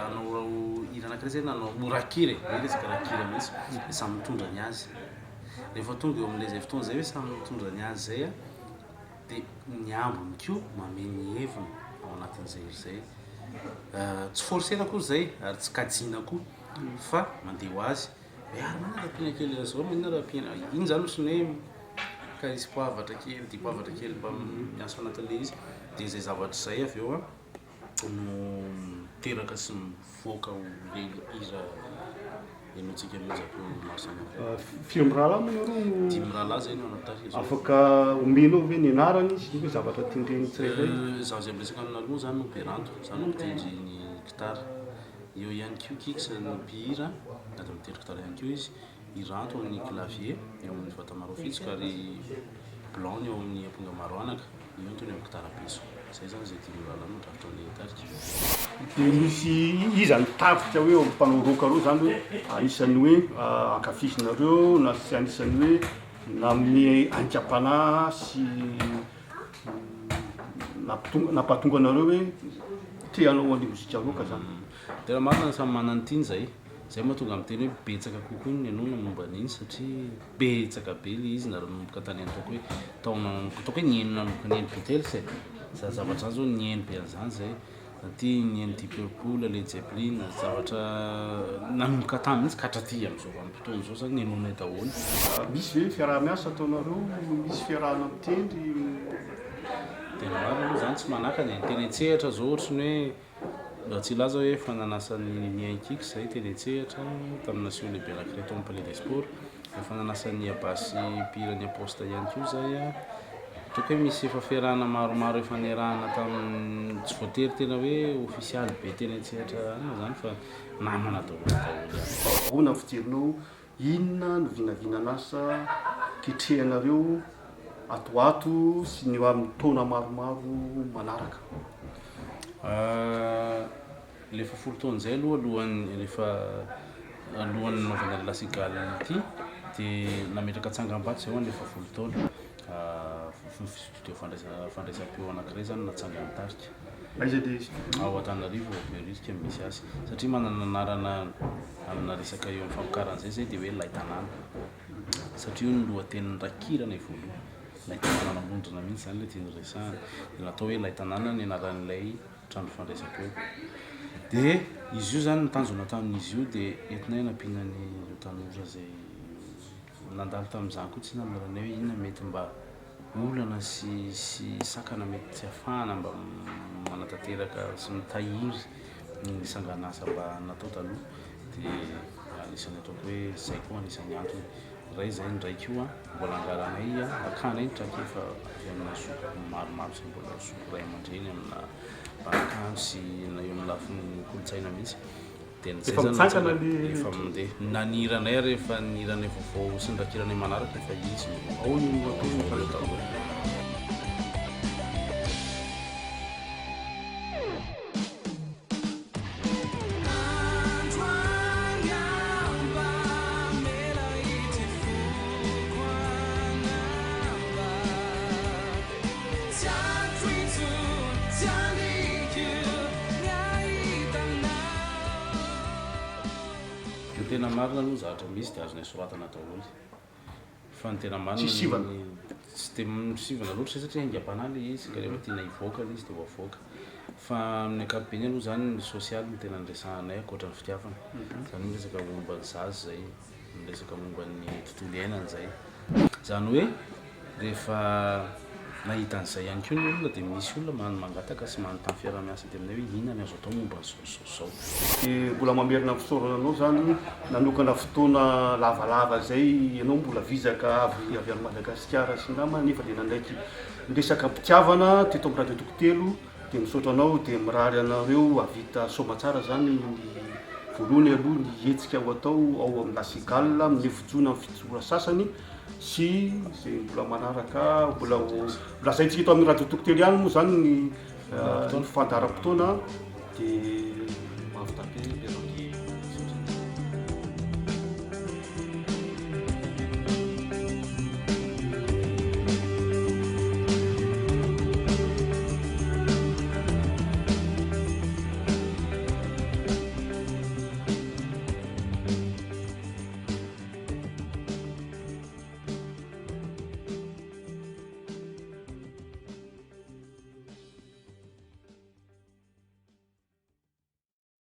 nanao hira anankiray zay nanao morakiry hoe resaka rakiry mihitsy samy mitondra ny azy rehefa tonga eo amin'ilay zay fotoana zay hoe samy mitondra ny azy zay a dia ny ambiny koa mameny heviny ao anatin'izay iry zay tsy forcena koa zay ary tsy kajiana koa fa mandeha ho azy hoe ary manara-piana kely zao manara-piana iny zany ohatrany hoe ka isy poavatra kely dia poavatra kely mba miasa anatin'ilay izy dia zay zavatra zay avy eo a no miteraka sy mivoaka le hira enontsika mizako maro samihafa film rahalahy moa nareo dimy rahalahy zay no anatarika zao afaka omenao hoe ny anarany sy hoe zavatra tendreny tsirairay zaho zay amresaka aminareo moa zany no beranto zany no mitendry ny gitara eo ihany koa kiksa ny mpihira nada mitendry gitara ihany koa izy iranto amin'ny clavier eo amin'ny vatamaro fitsika ary blanc eo amin'ny amponga maro anaka io antony amin'ny gitara beso zay zany zay dimy rahalahy no drafitra ny tarika dia misy iza mitafitra hoe mpanao rokareo zany hoe anisany hoe ankafizinareo na sy anisany hoe namin'ny aingam-panahy sy nampahatonga anareo hoe teanao an'io mozika roka zany tena marina samy manana tiany zay mahatonga amin'ny teny hoe betsaka kokoa ny anona momba an'iny satria betsaka be le izy na raha nomboka tany ataoko hoe ataoko hoe nienina nomboka nieny betely za zavatra zany zao nieny be an'izany zay satria nieny Deep Purple, Led Zeppelin zavatra nanomboka tany mihitsy ka hatraty amin'izao vanim-potoana zao zany nenonay daholo misy hoe fiaraha-miasa ataonareo misy fiarahana mitendry tena marina aloha zany tsy manakany tena etsehatra zao ohatrany hoe tsy ilaza hoe fananasan'ny miainkika zay tena etsehatra tamina sio lehibe anankiray tao amin'ny palais des sports fananasan'ny abasy mpihirany aposta ihany koa zay a toko hoe misy efa fiarahana maromaro efa niarahana tamin'ny tsy voatery tena hoe ofisialy be tena etsehatra zany fa namana daholo ahoana fijerinao inona no vinavinan'asa ketrehanareo atoato sy ny amin'ny taona maromaro manaraka lefa folo taona zay aloha alohan'ny naovana lasigaly ity dia nametraka tsangam-bato zay ho lefa folo taona studio fandraisam-peo anankiray zany natsanga nitarika aiza dia ao Antananarivo Berisika misy azy satria manana anarana amina resaka eo amin'ny famokaran'izay zay dia hoe Laitanana satria io ny lohatenin'ny rakirana voalohany Laitanana namondrona mihitsy zany le tiany resahana dia natao hoe Laitanana ny anaran'ilay trano fandraisam-peo dia izy io zany nitanjona tamin'izy io dia entinay nampianany tanora zay nandalo tamin'izany koa tsy namoranay hoe inona mety mba olana sy sakana mety tsy afahana mba manatanteraka sy mitahiry ny sangan'asa mba natao taloha dia anisany ataoko hoe zay koa anisany antony ray zay ndraiky io a mbola angaranay akana iny traky efa avy amina soko maromaro sy mbola soko ray aman-dreny amina mpanakano sy na eo amin'ny lafin'ny kolontsaina mihitsy dia efa mitsangana efa mandeha naniranay rehefa niranay vaovao sy nirakiranay manaraka efa izy ao ny atao tena marina aloha zavatra misy dia azonay soratana daholo fa ny tena marina Tsy sivana. tsy dia misivana loatra satria haingam-panahy le izy ka rehefa tiana hivoaka le izy dia hoavoaka fa amin'ny ankapobeny aloha zany ny sosialy no tena niresahanay ankoatra ny fitiavana zany miresaka momba ny zazy zay miresaka momba ny tontolo iainana zay zany hoe rehefa nahita an'izay ihany koa ny olona dia misy olona mangataka sy manontany fiaraha-miasa dia aminay hoe inona ny azo atao momba zao dia mbola mamerina fisaorana anao zany nanokana fotoana lavalava zay ianao mbola vizaka avy amin'ny Madagasikara sy nama nefa dia nandraiky miresaka mpitiavana teto amin'ny radio tokotelo dia misaotra anao dia mirary anareo avita somatsara zany voalohany aloha ny hetsika ho atao ao amin'ny lasigalina amin'ny fijona amin'ny fitsora sasany sy zay mbola manaraka mbola lazaintsika eto amin'ny radio tokotelo ihany moa zany ny fantara-potoana dia mavitabe